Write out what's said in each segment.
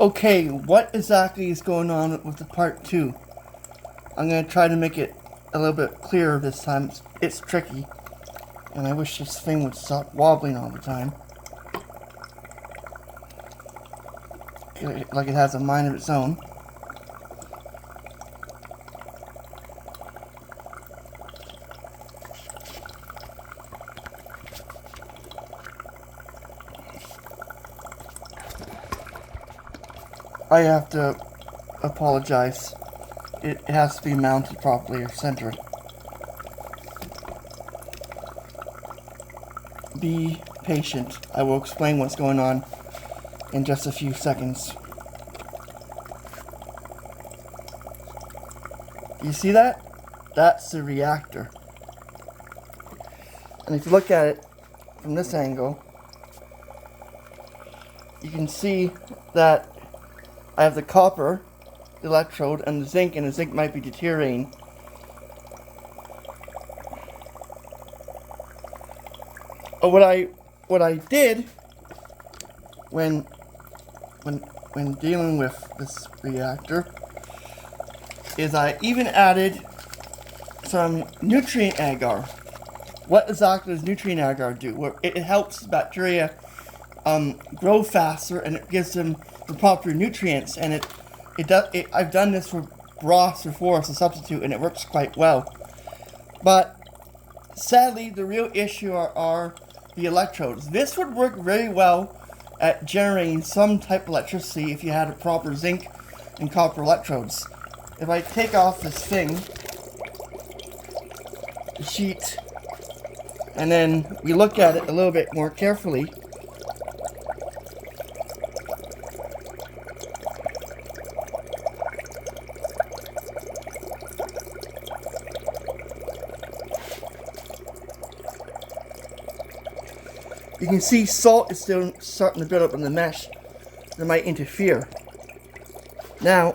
Okay, what exactly is going on with the part 2? I'm going to try to make it a little bit clearer this time. It's tricky, and I wish this thing would stop wobbling all the time. Like it has a mind of its own. I have to apologize. It has to be mounted properly or centered. Be patient. I will explain what's going on in just a few seconds. You see that? That's the reactor. And if you look at it from this angle, you can see that I have the copper, the electrode, and the zinc might be deteriorating. What I did when dealing with this reactor is I even added some nutrient agar. What exactly does nutrient agar do? Well, it helps bacteria grow faster, and it gives them the proper nutrients. And I've done this for broths before as a substitute, and it works quite well. But sadly, the real issue are the electrodes. This would work very well at generating some type of electricity if you had a proper zinc and copper electrodes. If I take off this thing, the sheet, and then we look at it a little bit more carefully, you can see salt is still starting to build up in the mesh that might interfere. Now,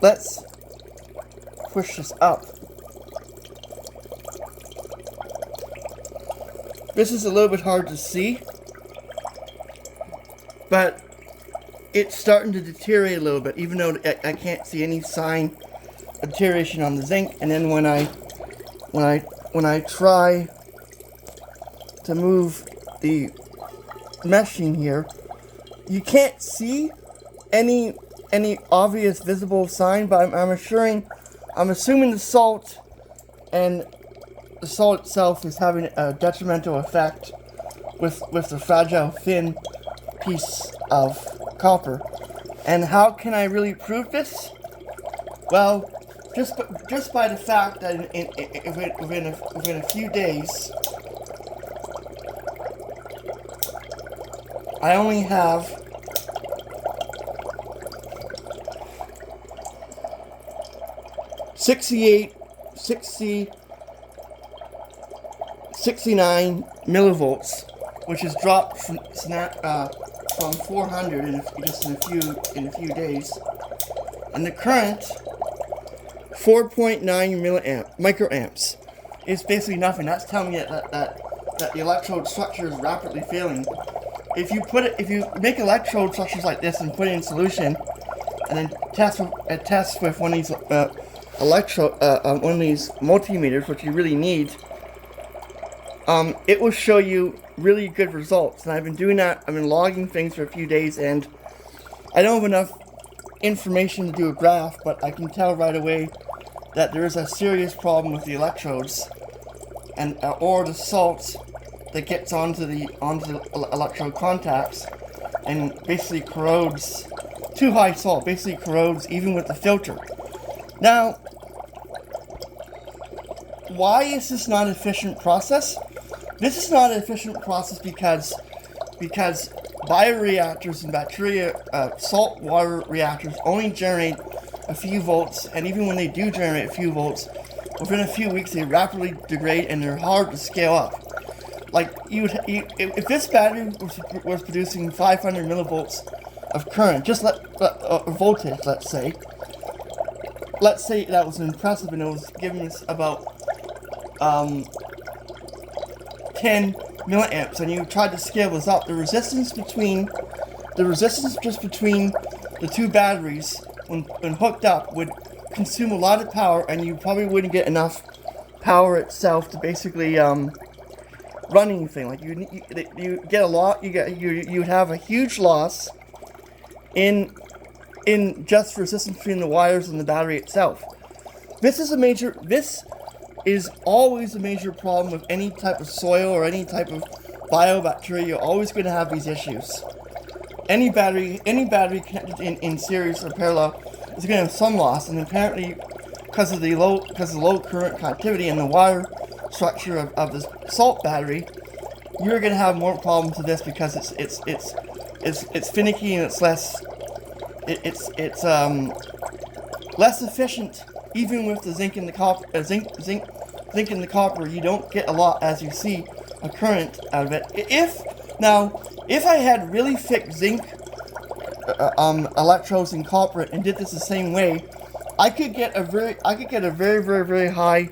let's push this up. This is a little bit hard to see, but it's starting to deteriorate a little bit, even though I can't see any sign of deterioration on the zinc. And then when I try to move the meshing here, you can't see any obvious visible sign, but I'm assuming the salt itself is having a detrimental effect with the fragile thin piece of copper. And how can I really prove this? Well, just by the fact that within a few days, I only have 69 millivolts, which has dropped from 400 in a few days, and the current 4.9 microamps is basically nothing. That's telling me that the electrode structure is rapidly failing. If you make electrode structures like this and put it in solution, and then test with one of these one of these multimeters, which you really need, it will show you really good results. And I've been doing that. I've been logging things for a few days, and I don't have enough information to do a graph, but I can tell right away that there is a serious problem with the electrodes and or the salt that gets onto the electrode contacts and basically corrodes. Too high salt basically corrodes even with the filter. Now, why is this not an efficient process? This is not an efficient process because bioreactors and bacteria, salt water reactors only generate a few volts, and even when they do generate a few volts, within a few weeks they rapidly degrade and they're hard to scale up. Like if this battery was producing 500 millivolts of current, just voltage, let's say that was impressive, and it was giving us about 10 milliamps, and you tried to scale this up, the resistance just between the two batteries when hooked up would consume a lot of power, and you probably wouldn't get enough power itself to basically run anything. Like you get a lot, you'd have a huge loss in just resistance between the wires and the battery itself. This is always a major problem with any type of soil or any type of biobacteria. You're always going to have these issues. Any battery connected in series or parallel is going to have some loss, and apparently because of the low current conductivity and the wire structure of the salt battery, you're going to have more problems with this because it's finicky and it's less efficient. Even with the zinc and the copper, zinc and the copper, you don't get a lot, as you see, a current out of it. If I had really thick zinc electrodes and copper and did this the same way, I could get a very high,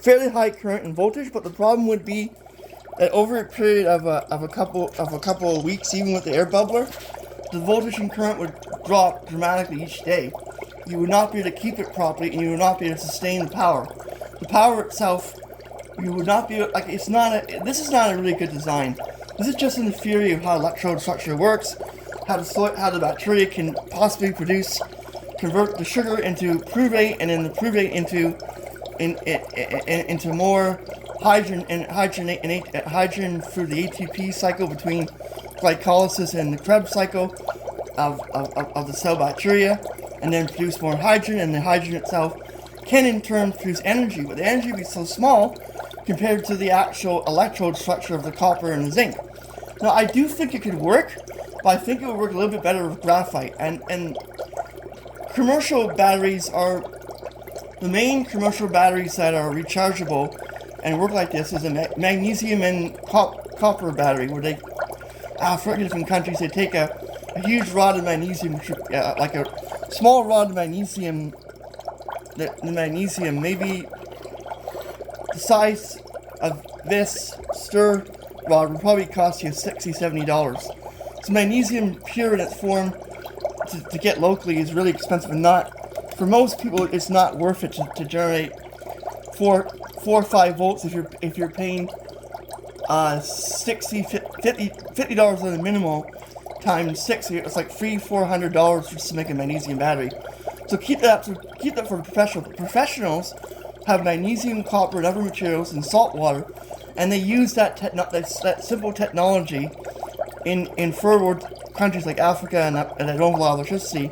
fairly high current and voltage. But the problem would be that over a period of a couple of weeks, even with the air bubbler, the voltage and current would drop dramatically each day. You would not be able to keep it properly, and you would not be able to sustain the power. The power itself, you would not be able, like, this is not a really good design. This is just in the theory of how electrode structure works, how the bacteria can possibly convert the sugar into pyruvate, and then the pyruvate into more hydrogen through the ATP cycle between glycolysis and the Krebs cycle of the cell bacteria, and then produce more hydrogen, and the hydrogen itself can in turn produce energy, but the energy would be so small compared to the actual electrode structure of the copper and the zinc. Now, I do think it could work, but I think it would work a little bit better with graphite, and commercial batteries are, the main commercial batteries that are rechargeable and work like this is a magnesium and copper battery, where they, for different countries, they take a huge rod of magnesium, like a small rod of magnesium, the magnesium, maybe the size of this stir rod would probably cost you $60, $70. So magnesium pure in its form to get locally is really expensive, and not, for most people, it's not worth it to generate 4 or 5 volts if you're paying $50 on the minimal times 6. It's like $400 just to make a magnesium battery. So keep that for professionals. Have magnesium, copper, and other materials in salt water, and they use that simple technology in third world countries like Africa and that don't allow electricity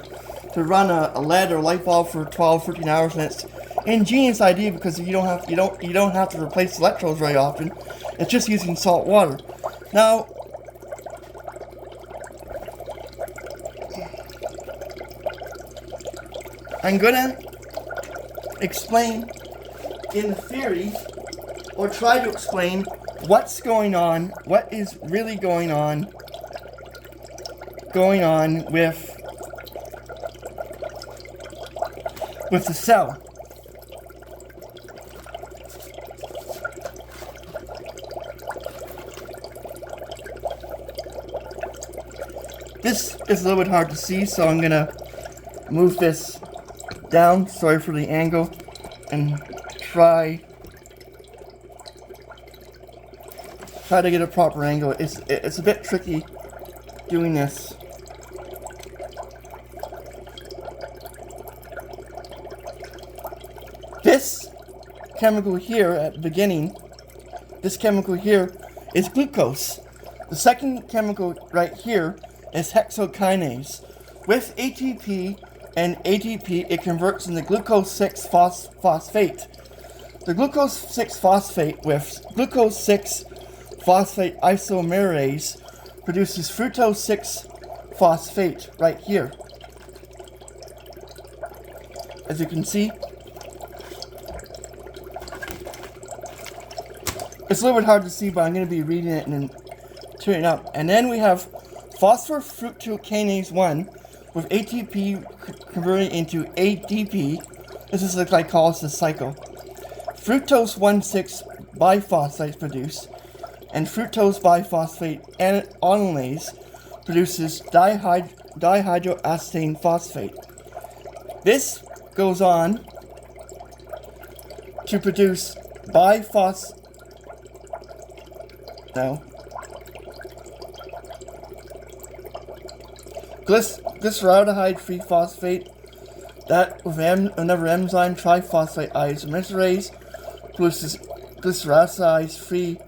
to run a LED or light bulb for 12, 13 hours, and it's an ingenious idea because you don't have to replace electrodes very often. It's just using salt water. Now, I'm gonna explain in theory, or try to explain what's going on, what is really going on with the cell. This is a little bit hard to see, so I'm gonna move this down, sorry for the angle, and try to get a proper angle. It's a bit tricky doing this. This chemical here at the beginning, this chemical here is glucose. The second chemical right here is hexokinase. With ATP and ADP, it converts into glucose 6-phosphate. The glucose 6-phosphate with glucose 6-phosphate isomerase produces fructose 6-phosphate right here. As you can see, it's a little bit hard to see, but I'm going to be reading it and then turning it up. And then we have phosphorfructokinase 1 with ATP converting into ADP. This is the glycolysis cycle. Fructose biphosphate produced, and fructose biphosphate anilase produces dihydroacetane phosphate. This goes on to produce glyceraldehyde-free phosphate. That with another enzyme, triphosphate isomerase, produces glyceraldehyde-free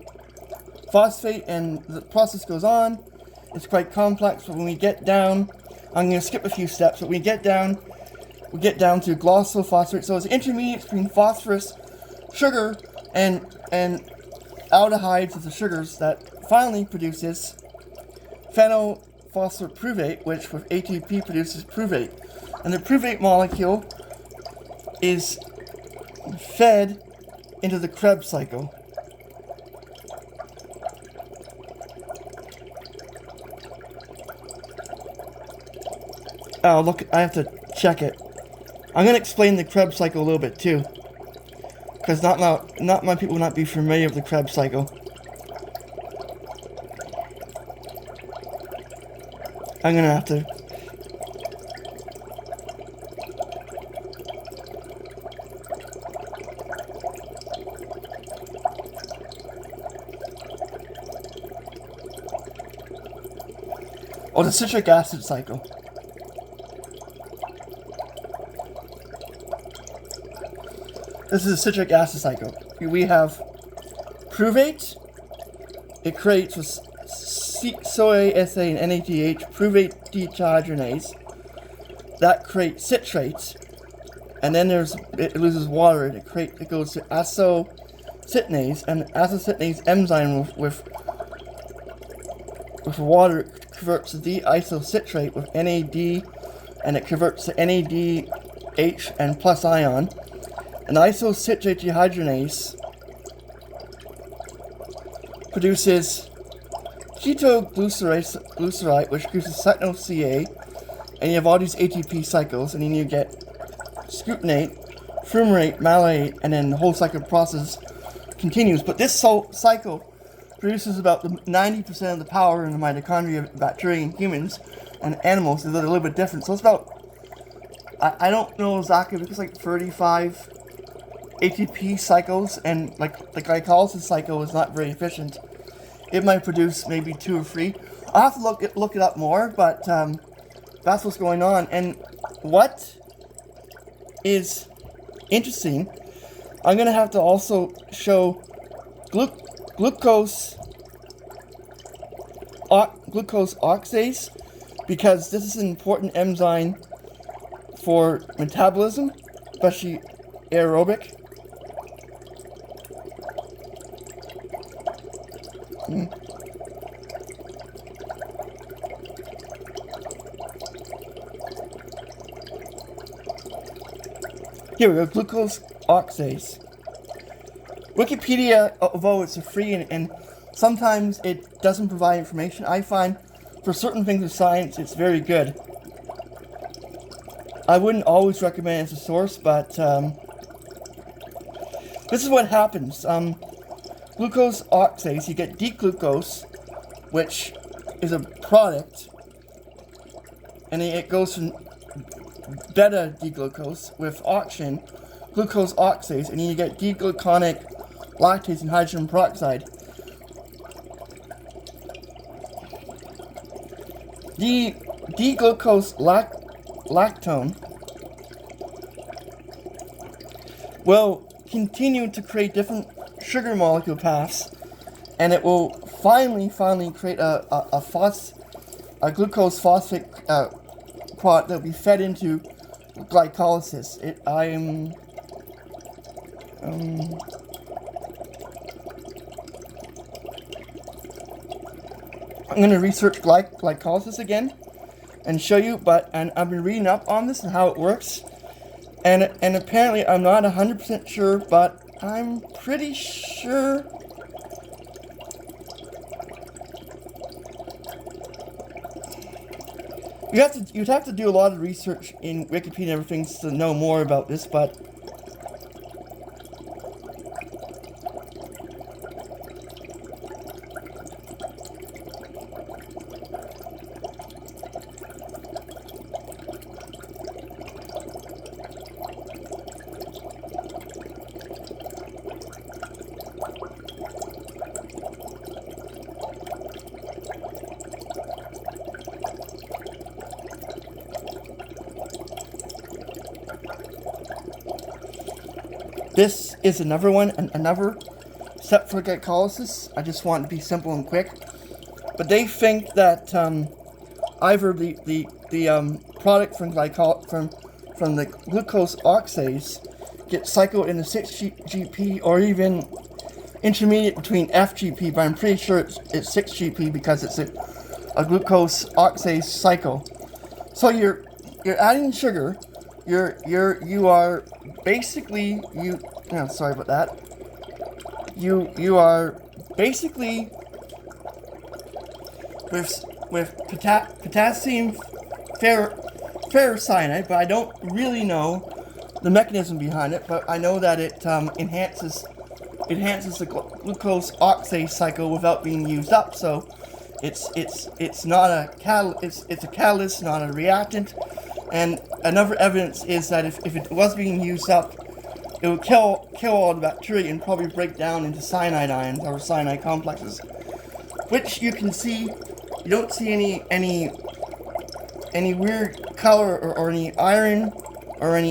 phosphate, and the process goes on. It's quite complex, but when we get down, I'm going to skip a few steps, but we get down to glossophosphate. So it's intermediate between phosphorus, sugar, and aldehydes of the sugars that finally produces phenylphosphorupyruvate, which with ATP produces pyruvate. And the pyruvate molecule is fed into the Krebs cycle. Oh, look, I have to check it. I'm going to explain the Krebs cycle a little bit too, because not my people will not be familiar with the Krebs cycle. I'm going to have to. Oh, the citric acid cycle. This is a citric acid cycle. We have pyruvate. It creates with CoA, and NADH, pyruvate dehydrogenase. That creates citrates. And then it loses water and it goes to acetylcytinase, and acetylcytinase enzyme with water converts the isocitrate with NAD, and it converts to NADH and plus ion. An isocitrate dehydrogenase produces ketoglyceride, which produces cyclo-CA, and you have all these ATP cycles, and then you get scutinate, fumarate, malate, and then the whole cycle process continues. But this cycle produces about 90% of the power in the mitochondria of bacteria in humans, and animals is a little bit different. So it's about, I don't know exactly, but it's like 35 ATP cycles, and like the glycolysis cycle is not very efficient. It might produce maybe 2 or 3. I'll have to look it up more, but that's what's going on. And what is interesting, I'm going to have to also show glucose oxidase, because this is an important enzyme for metabolism, especially aerobic. Here we go, glucose oxidase. Wikipedia, although it's a free and sometimes it doesn't provide information, I find for certain things of science it's very good. I wouldn't always recommend it as a source, but this is what happens. Glucose oxidase, you get D-glucose, which is a product, and it goes from beta D-glucose with oxygen, glucose oxidase, and then you get D-gluconic lactase and hydrogen peroxide. The D-glucose lactone will continue to create different sugar molecule paths, and it will finally create a glucose phosphate product that will be fed into glycolysis. I'm going to research glycolysis again and show you, and I've been reading up on this and how it works, and apparently I'm not 100% sure, but I'm pretty sure you'd have to do a lot of research in Wikipedia and everything to know more about this, but This is another one, another step for glycolysis. I just want it to be simple and quick. But they think that either the product from the glucose oxidase gets cycled into 6-GP or even intermediate between FGP, but I'm pretty sure it's 6-GP because it's a glucose oxidase cycle. So you're adding sugar. You are basically sorry about that. You are basically with potassium ferrocyanide, but I don't really know the mechanism behind it. But I know that it enhances the glucose oxidase cycle without being used up. So it's not a it's a catalyst, not a reactant. And another evidence is that if it was being used up, it would kill all the bacteria and probably break down into cyanide ions or cyanide complexes, which you can see. You don't see any weird color or any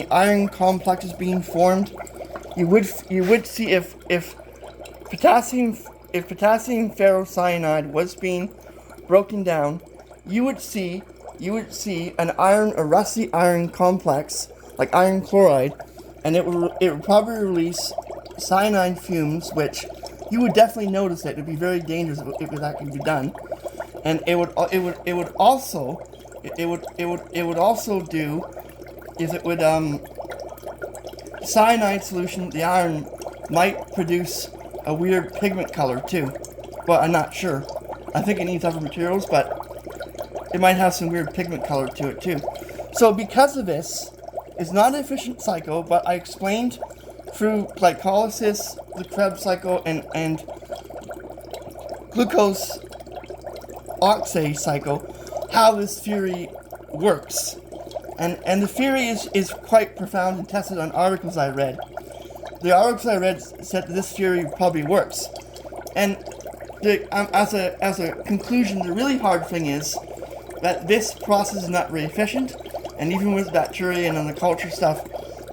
iron complexes being formed. You would see if potassium ferrocyanide was being broken down, you would see a rusty iron complex like iron chloride, and it would probably release cyanide fumes, which you would definitely notice it. It would be very dangerous if that could be done, and it would also do is it would cyanide solution, the iron might produce a weird pigment color too, but I'm not sure. I think it needs other materials, but it might have some weird pigment color to it too. So because of this, it's not an efficient cycle, but I explained through glycolysis, the Krebs cycle, and glucose oxidase cycle, how this theory works. And the theory is quite profound and tested on articles I read. The articles I read said that this theory probably works. And as a conclusion, the really hard thing is that this process is not very efficient, and even with bacteria and on the culture stuff,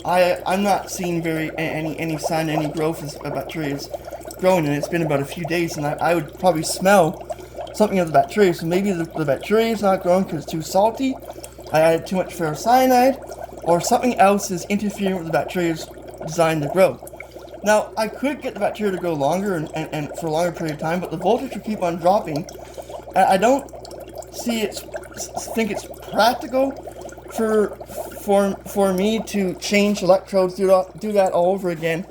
I'm not seeing any sign, any growth of bacteria is growing, and it's been about a few days, and I would probably smell something of the bacteria. So maybe the bacteria is not growing because it's too salty, I added too much ferrocyanide, or something else is interfering with the bacteria's design to grow. Now, I could get the bacteria to grow longer and for a longer period of time, but the voltage will keep on dropping. I don't think it's practical for me to change electrodes, do that all over again,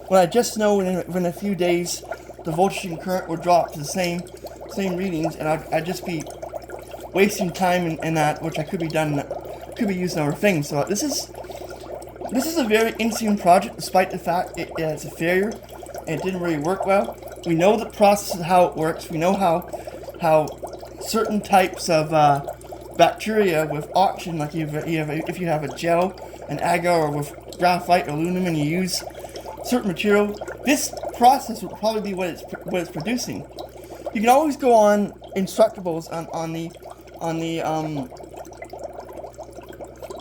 when I just know within a few days the voltage and current will drop to the same readings, and I'd just be wasting time in that, which could be used in other things. So this is a very interesting project, despite the fact it's a failure and it didn't really work well. We know the process of how it works. We know how certain types of bacteria with oxygen, like if you have a gel, an agar, or with graphite or aluminum, and you use certain material, this process would probably be what it's producing. You can always go on Instructables on the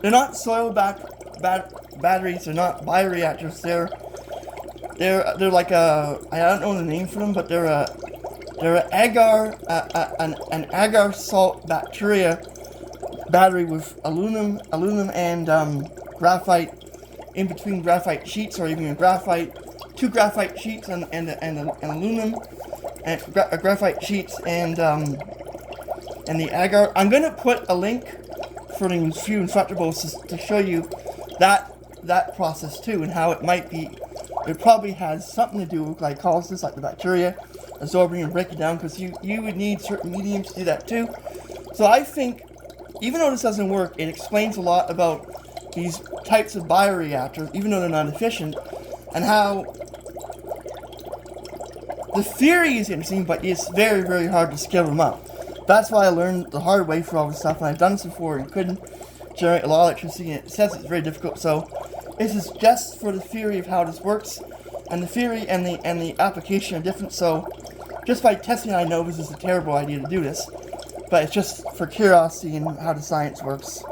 they're not soil batteries, they're not bioreactors, they're like I don't know the name for them, but they're an agar salt bacteria battery with aluminum and graphite in between graphite sheets, or even two graphite sheets and aluminum and graphite sheets and the agar. I'm gonna put a link for the few Instructables to show you that process too, and how it might be. It probably has something to do with glycolysis, like the bacteria absorbing and breaking down, because you would need certain mediums to do that too. So I think, even though this doesn't work, it explains a lot about these types of bioreactors, even though they're not efficient, and how the theory is interesting, but it's very, very hard to scale them up. That's why I learned the hard way for all this stuff, and I've done this before and couldn't generate a lot of electricity, and it says it's very difficult. So this is just for the theory of how this works, and the theory and the application are different. So just by testing, I know this is a terrible idea to do this, but it's just for curiosity and how the science works.